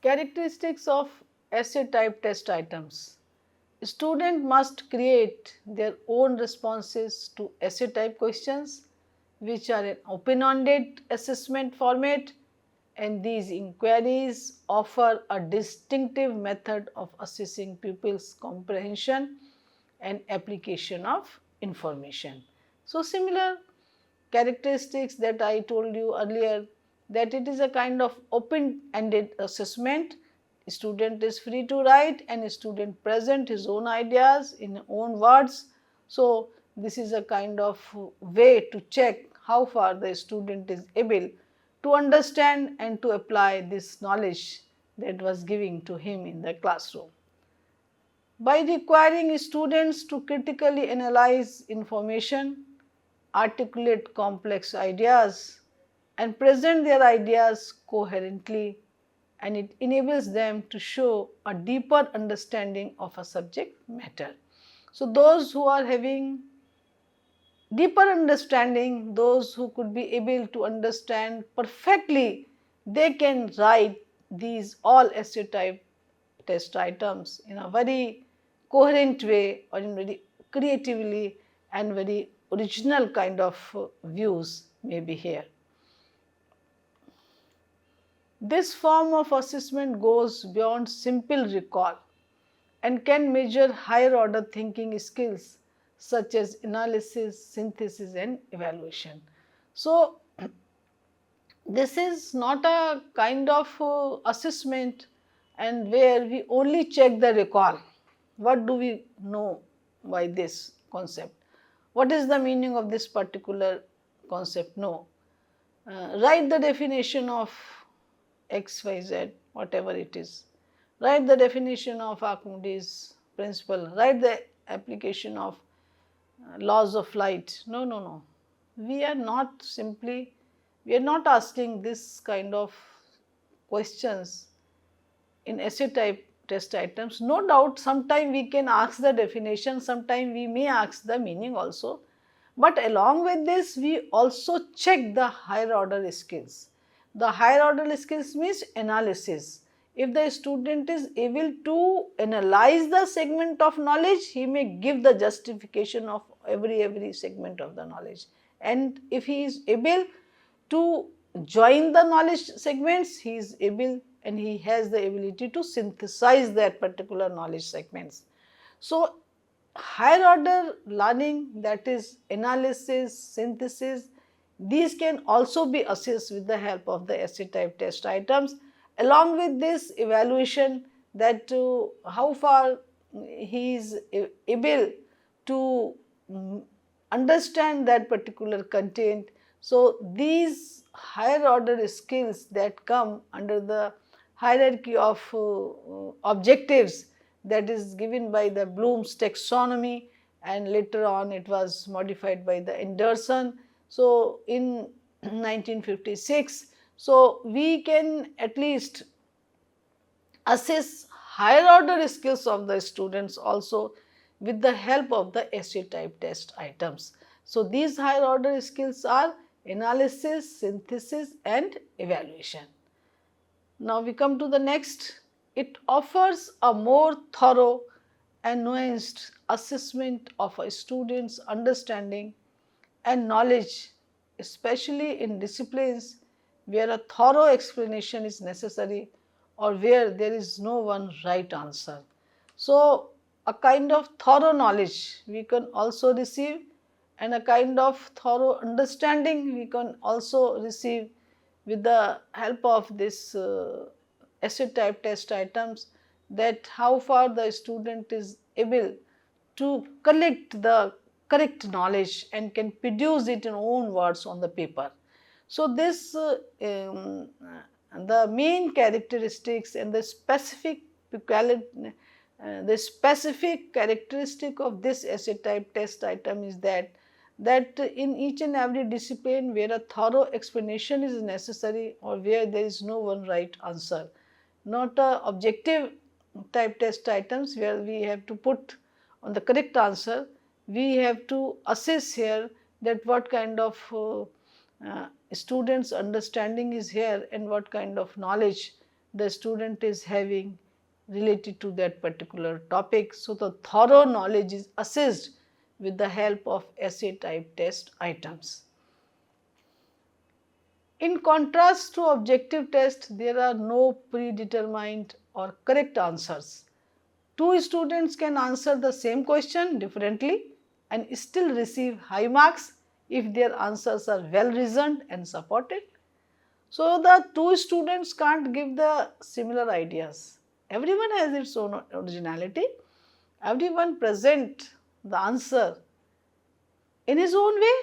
Characteristics of essay type test items. Student must create their own responses to essay type questions which are in open-ended assessment format, and these inquiries offer a distinctive method of assessing pupils' comprehension and application of information. So, similar characteristics that I told you earlier, that it is a kind of open-ended assessment. Student is free to write and student present his own ideas in own words. So, this is a kind of way to check how far the student is able to understand and to apply this knowledge that was given to him in the classroom. By requiring students to critically analyze information, articulate complex ideas and present their ideas coherently, and it enables them to show a deeper understanding of a subject matter. So, those who are having deeper understanding, those who could be able to understand perfectly, they can write these all essay type test items in a very coherent way or in very creatively and very original kind of views may be here. This form of assessment goes beyond simple recall and can measure higher order thinking skills such as analysis, synthesis and evaluation. So, this is not a kind of assessment and where we only check the recall. What do we know by this concept? What is the meaning of this particular concept? No. Write the definition of X, Y, Z, whatever it is. Write the definition of Archimedes principle. Write the application of laws of light. No, no, no. We are not simply, we are not asking this kind of questions in essay type test items. No doubt sometime we can ask the definition, sometime we may ask the meaning also. But along with this, we also check the higher order skills. The higher order skills means analysis. If the student is able to analyze the segment of knowledge, he may give the justification of every segment of the knowledge. And if he is able to join the knowledge segments, he is able and he has the ability to synthesize that particular knowledge segments. So, higher order learning, that is analysis, synthesis, these can also be assessed with the help of the essay type test items. Along with this evaluation, that how far he is able to understand that particular content. So, these higher order skills that come under the hierarchy of objectives that is given by the Bloom's taxonomy, and later on it was modified by the Anderson. So, in 1956, so we can at least assess higher order skills of the students also with the help of the essay type test items. So, these higher order skills are analysis, synthesis and evaluation. Now, we come to the next. It offers a more thorough and nuanced assessment of a student's understanding and knowledge, especially in disciplines where a thorough explanation is necessary or where there is no one right answer. So, a kind of thorough knowledge we can also receive, and a kind of thorough understanding we can also receive with the help of this essay type test items, that how far the student is able to collect the correct knowledge and can produce it in own words on the paper. So, this the main characteristics and the specific characteristic of this essay type test item is that in each and every discipline where a thorough explanation is necessary or where there is no one right answer, not a objective type test items where we have to put on the correct answer, we have to assess here that what kind of students understanding is here and what kind of knowledge the student is having related to that particular topic. So, the thorough knowledge is assessed with the help of essay type test items. In contrast to objective test, there are no predetermined or correct answers. Two students can answer the same question differently and still receive high marks if their answers are well reasoned and supported. So, the two students can't give the similar ideas. Everyone has its own originality. Everyone present the answer in his own way.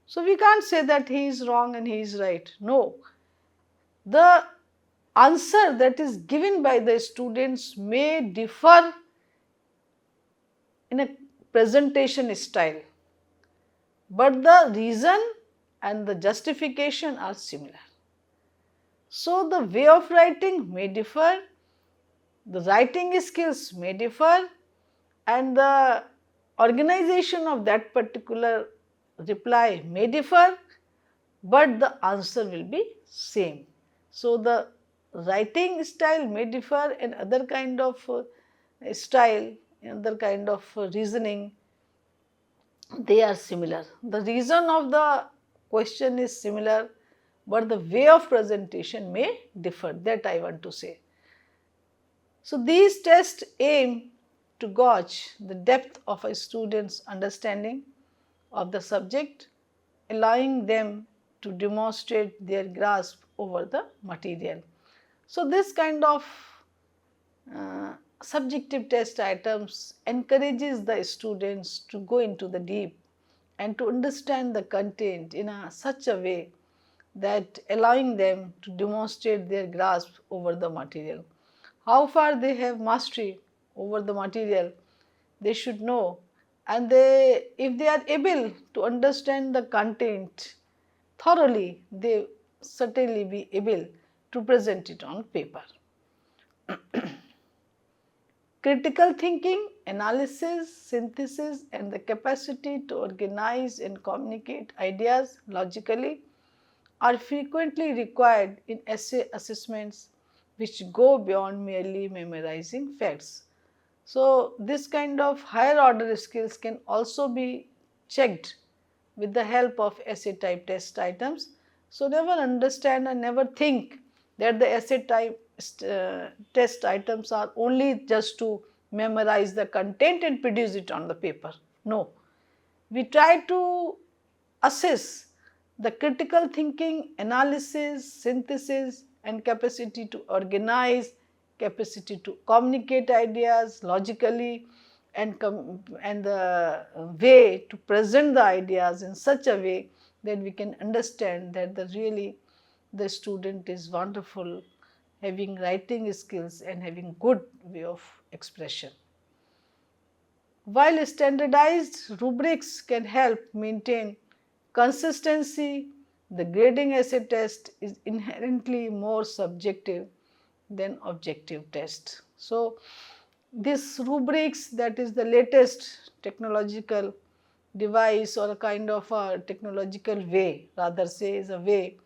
So, we can't say that he is wrong and he is right. No. The answer that is given by the students may differ in a presentation style, but the reason and the justification are similar. So, the way of writing may differ, the writing skills may differ, and the organization of that particular reply may differ, but the answer will be same. So, the writing style may differ and other kind of style, other kind of reasoning, they are similar. The reason of the question is similar, but the way of presentation may differ, that I want to say. So, these tests aim to gauge the depth of a student's understanding of the subject, allowing them to demonstrate their grasp over the material. So, this kind of subjective test items encourages the students to go into the deep and to understand the content in such a way that allowing them to demonstrate their grasp over the material. How far they have mastery over the material, they should know, and if they are able to understand the content thoroughly, they certainly be able to present it on paper. Critical thinking, analysis, synthesis and the capacity to organize and communicate ideas logically are frequently required in essay assessments which go beyond merely memorizing facts. So, this kind of higher order skills can also be checked with the help of essay type test items. So, never understand and never think that the essay type test items are only just to memorize the content and produce it on the paper. No, we try to assess the critical thinking, analysis, synthesis and capacity to organize, capacity to communicate ideas logically and the way to present the ideas in such a way that we can understand that the student is wonderful, having writing skills and having good way of expression. While standardized rubrics can help maintain consistency, the grading essay test is inherently more subjective than objective test. So, this rubrics, that is the latest technological device or a kind of a technological way, rather say is a way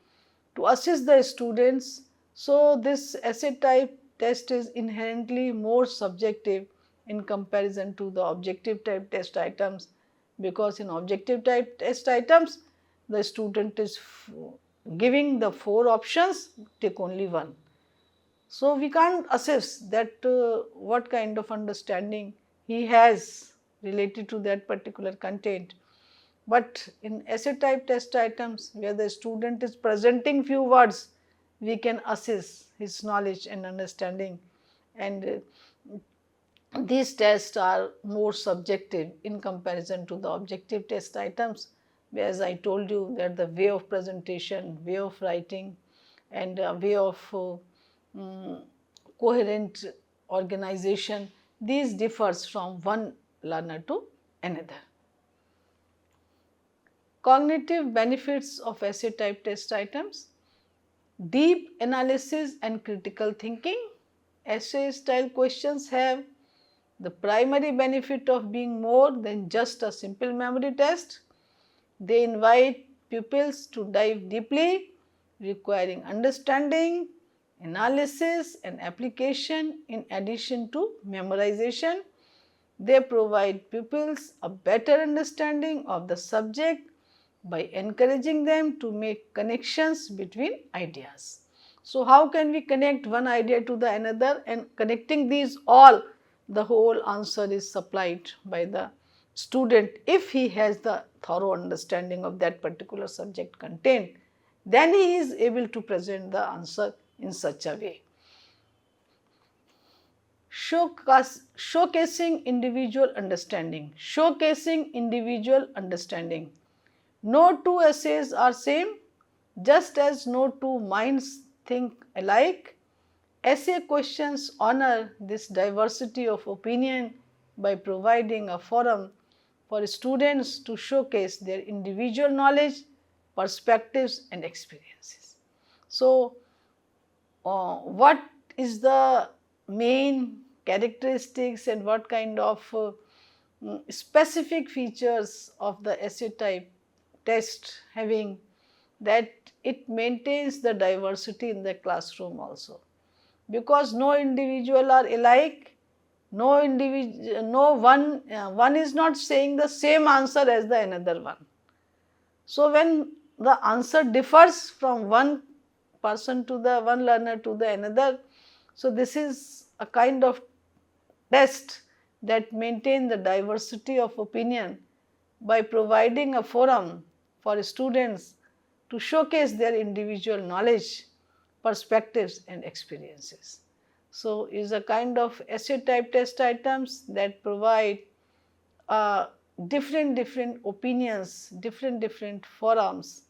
to assist the students. So, this essay type test is inherently more subjective in comparison to the objective type test items, because in objective type test items the student is giving the 4 options, take only one. So, we can't assess that what kind of understanding he has related to that particular content. But in essay type test items where the student is presenting few words, we can assess his knowledge and understanding, and these tests are more subjective in comparison to the objective test items, as I told you that the way of presentation, way of writing and way of coherent organization, these differs from one learner to another. Cognitive benefits of essay type test items: deep analysis and critical thinking. Essay style questions have the primary benefit of being more than just a simple memory test. They invite pupils to dive deeply, requiring understanding analysis and application in addition to memorization. They provide pupils a better understanding of the subject by encouraging them to make connections between ideas. So, how can we connect one idea to the another, and connecting these all, the whole answer is supplied by the student if he has the thorough understanding of that particular subject content, then he is able to present the answer in such a way. Showcasing individual understanding. Showcasing individual understanding. No two essays are same, just as no two minds think alike. Essay questions honor this diversity of opinion by providing a forum for students to showcase their individual knowledge, perspectives and experiences. So, what is the main characteristics and what kind of specific features of the essay type test having, that it maintains the diversity in the classroom also, because no individual are alike, one is not saying the same answer as the another one. So, when the answer differs from one person to the one learner to the another, so this is a kind of test that maintain the diversity of opinion by providing a forum for students to showcase their individual knowledge, perspectives and experiences. So, is a kind of essay type test items that provide different opinions, different forums,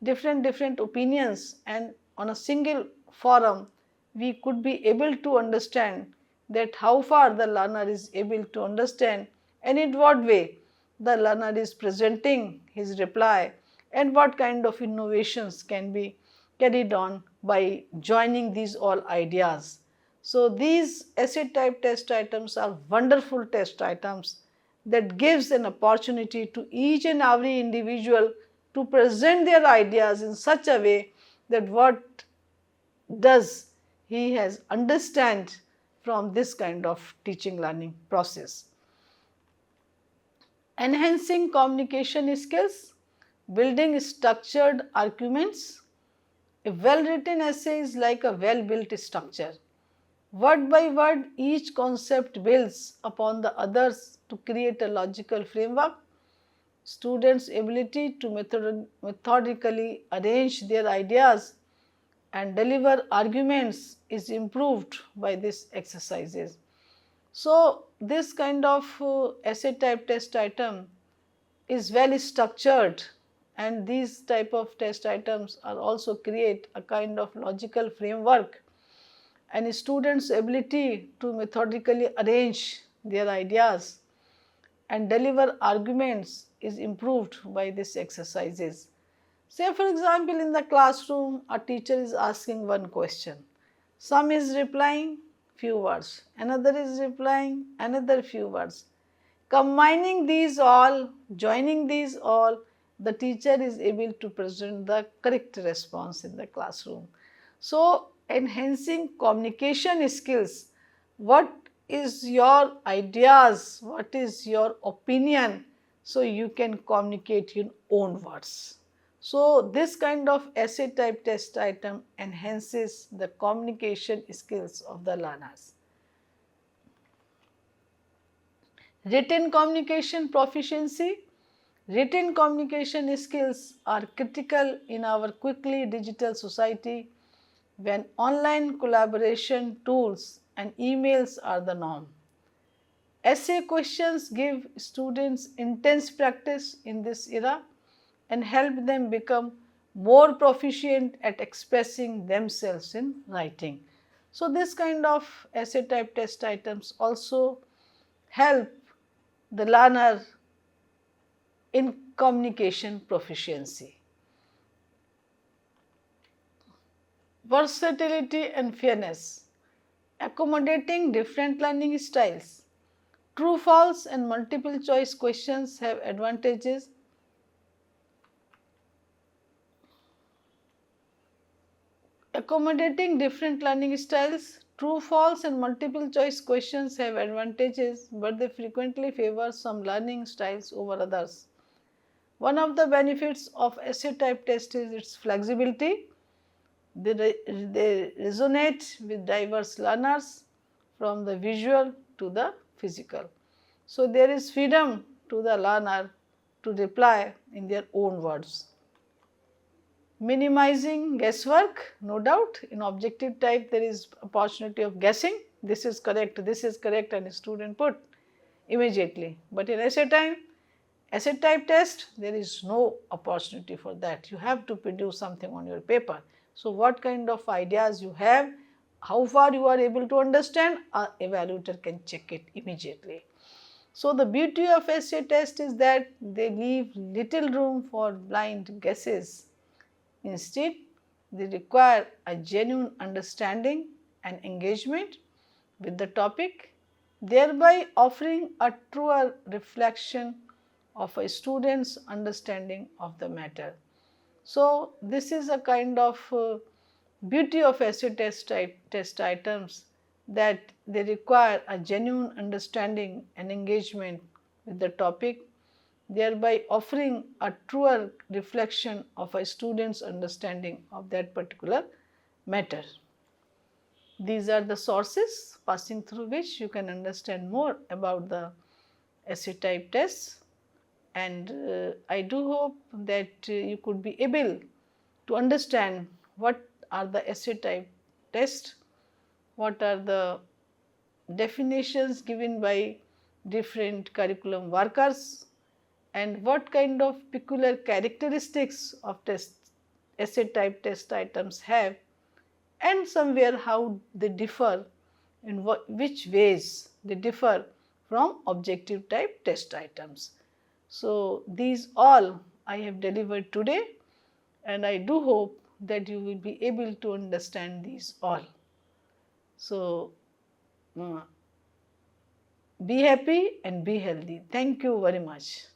different opinions, and on a single forum we could be able to understand that how far the learner is able to understand and in what way the learner is presenting his reply and what kind of innovations can be carried on by joining these all ideas. So, these essay type test items are wonderful test items that gives an opportunity to each and every individual to present their ideas in such a way that what does he has understand from this kind of teaching learning process. Enhancing communication skills, building structured arguments. A well written essay is like a well built structure. Word by word, each concept builds upon the others to create a logical framework. Students' ability to methodically arrange their ideas and deliver arguments is improved by these exercises. So, this kind of essay type test item is well structured, and these type of test items are also create a kind of logical framework, and students' ability to methodically arrange their ideas and deliver arguments is improved by these exercises. Say for example, in the classroom a teacher is asking one question, some is replying few words, another is replying another few words. Combining these all, joining these all, the teacher is able to present the correct response in the classroom. So, enhancing communication skills, what is your ideas, what is your opinion, so you can communicate in own words. So, this kind of essay type test item enhances the communication skills of the learners. Written communication proficiency. Written communication skills are critical in our quickly digital society when online collaboration tools and emails are the norm. Essay questions give students intense practice in this era and help them become more proficient at expressing themselves in writing. So, this kind of essay type test items also help the learner in communication proficiency. Versatility and fairness, accommodating different learning styles. True, false and multiple choice questions have advantages. Accommodating different learning styles, true, false and multiple choice questions have advantages, but they frequently favor some learning styles over others. One of the benefits of essay type test is its flexibility. They resonate with diverse learners from the visual to the physical. So, there is freedom to the learner to reply in their own words. Minimizing guesswork, no doubt. In objective type there is opportunity of guessing, this is correct and a student put immediately. But in essay type test there is no opportunity for that, you have to produce something on your paper. So, what kind of ideas you have, how far you are able to understand, a evaluator can check it immediately. So, the beauty of essay test is that they leave little room for blind guesses. Instead, they require a genuine understanding and engagement with the topic, thereby offering a truer reflection of a student's understanding of the matter. So, this is a kind of beauty of essay test items, that they require a genuine understanding and engagement with the topic, thereby offering a truer reflection of a student's understanding of that particular matter. These are the sources passing through which you can understand more about the essay type tests, and I do hope that you could be able to understand what are the essay type tests, what are the definitions given by different curriculum workers, and what kind of peculiar characteristics of essay type test items have, and somewhere how they differ, in which ways they differ from objective type test items. So, these all I have delivered today, and I do hope that you will be able to understand these all. So, be happy and be healthy. Thank you very much.